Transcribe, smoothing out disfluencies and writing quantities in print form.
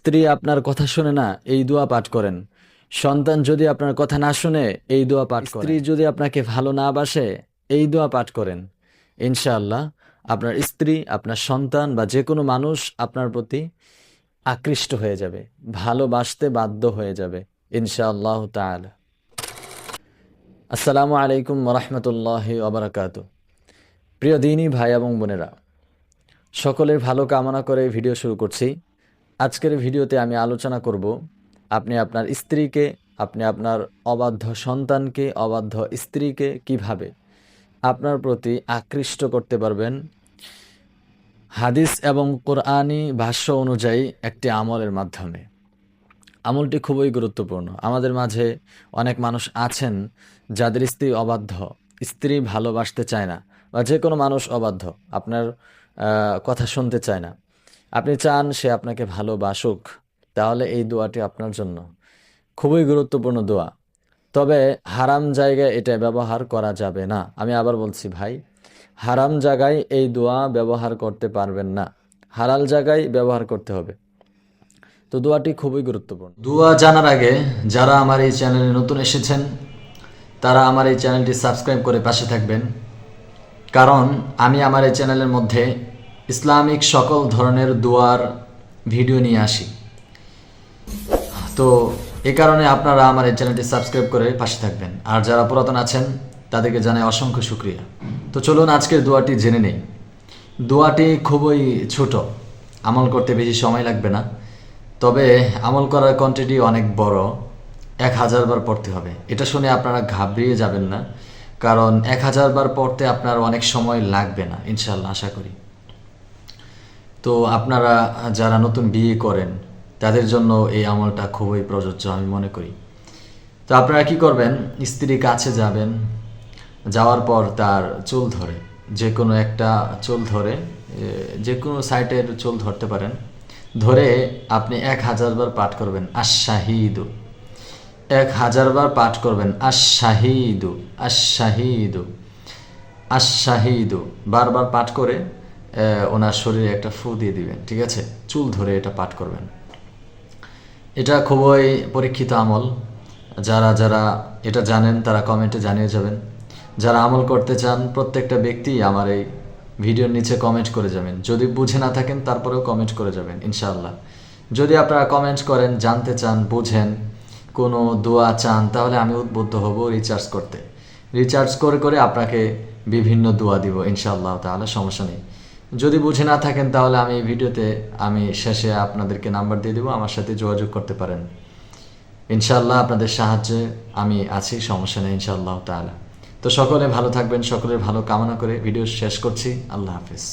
স্ত্রী আপনার কথা শুনে না, এই দোয়া পাঠ করেন। সন্তান যদি আপনার কথা না শুনে, এই দোয়া পাঠ করেন। স্ত্রী যদি আপনাকে ভালো না বাসে, এই দোয়া পাঠ করেন। ইনশাআল্লাহ আপনার স্ত্রী, আপনার সন্তান বা যে কোনো মানুষ আপনার প্রতি আকৃষ্ট হয়ে যাবে, ভালোবাসতে বাধ্য হয়ে যাবে ইনশাআল্লাহ তাআলা। আসসালামু আলাইকুম ওয়া রাহমাতুল্লাহি ওয়া বারাকাতুহু। প্রিয় দিনী ভাই এবং বোনেরা, সকলের ভালো কামনা করে ভিডিও শুরু করছি। আজকের ভিডিওতে আমি আলোচনা করব আপনি আপনার স্ত্রীকে, আপনি আপনার অবাধ্য সন্তানকে, অবাধ্য স্ত্রীকে কিভাবে আপনার প্রতি আকৃষ্ট করতে পারবেন হাদিস এবং কোরআনী ভাষ্য অনুযায়ী একটি আমলের মাধ্যমে। আমলটি খুবই গুরুত্বপূর্ণ। আমাদের মাঝে অনেক মানুষ আছেন যাদের স্ত্রী অবাধ্য, স্ত্রী ভালোবাসতে চায় না, বা যে কোনো মানুষ অবাধ্য, আপনার কথা শুনতে চায় না। আপনি চান সে আপনাকে ভালোবাসুক, তাহলে এই দোয়াটি আপনার জন্য খুবই গুরুত্বপূর্ণ দোয়া। তবে হারাম জায়গায় এটা ব্যবহার করা যাবে না। আমি আবার বলছি ভাই, হারাম জায়গায় এই দোয়া ব্যবহার করতে পারবেন না, হালাল জায়গায় ব্যবহার করতে হবে। তো দোয়াটি খুবই গুরুত্বপূর্ণ। দোয়া জানার আগে যারা আমার এই চ্যানেলে নতুন এসেছেন, তারা আমার এই চ্যানেলটি সাবস্ক্রাইব করে পাশে থাকবেন, কারণ আমি আমার এই চ্যানেলের মধ্যে ইসলামিক সকল ধরনের দোয়ার ভিডিও নিয়ে আসি। তো এ কারণে আপনারা আমার এই চ্যানেলটি সাবস্ক্রাইব করে পাশে থাকবেন। আর যারা পুরাতন আছেন তাদেরকে জানাই অসংখ্য শুকরিয়া। তো চলুন আজকের দোয়াটি জেনে নেই। দোয়াটি খুবই ছোট, আমল করতে বেশি সময় লাগবে না, তবে আমল করার কোয়ান্টিটি অনেক বড়। 1000 বার পড়তে হবে। এটা শুনে আপনারা ঘাবড়িয়ে যাবেন না, কারণ 1000 বার পড়তে আপনার অনেক সময় লাগবে না ইনশাল্লাহ, আশা করি। তো আপনারা যারা নতুন বিয়ে করেন তাদের জন্য এই আমলটা খুবই প্রযোজ্য আমি মনে করি। তো আপনারা কি করবেন, স্ত্রীর কাছে যাবেন, যাওয়ার পর তার চুল ধরে, যে কোনো একটা চুল ধরে, যে কোনো সাইটের চুল ধরতে পারেন, ধরে আপনি 1000 বার পাঠ করবেন আশ-শাহীদু। 1000 বার পাঠ করবেন আশ-শাহীদু, আশ-শাহীদু, আশ-শাহীদু, বারবার পাঠ করে ওনার শরীরে একটা ফু দিয়ে দিবেন, ঠিক আছে? চুল ধরে এটা পাঠ করবেন। এটা খুবই পরীক্ষিত আমল। যারা যারা এটা জানেন তারা কমেন্টে জানিয়ে যাবেন। যারা আমল করতে চান প্রত্যেকটা ব্যক্তি আমার এই ভিডিওর নিচে কমেন্ট করে যাবেন। যদি বুঝে না থাকেন তারপরেও কমেন্ট করে যাবেন ইনশাআল্লাহ। যদি আপনারা কমেন্ট করেন, জানতে চান, বুঝেন, কোনো দোয়া চান, তাহলে আমি উদ্বুদ্ধ হব রিচার্জ করতে। রিচার্জ করে করে আপনাকে বিভিন্ন দোয়া দিব ইনশাআল্লাহ তাহলে, সমস্যা নেই। যদি বুঝে না থাকেন তাহলে আমি এই ভিডিওতে আমি শেষে আপনাদেরকে নাম্বার দিয়ে দেবো, আমার সাথে যোগাযোগ করতে পারেন। ইনশাআল্লাহ আপনাদের সাহায্যে আমি আছি, সমস্যা নেই ইনশাআল্লাহ তাআলা। তো সকলে ভালো থাকবেন, সকলের ভালো কামনা করে ভিডিও শেষ করছি। আল্লাহ হাফিজ।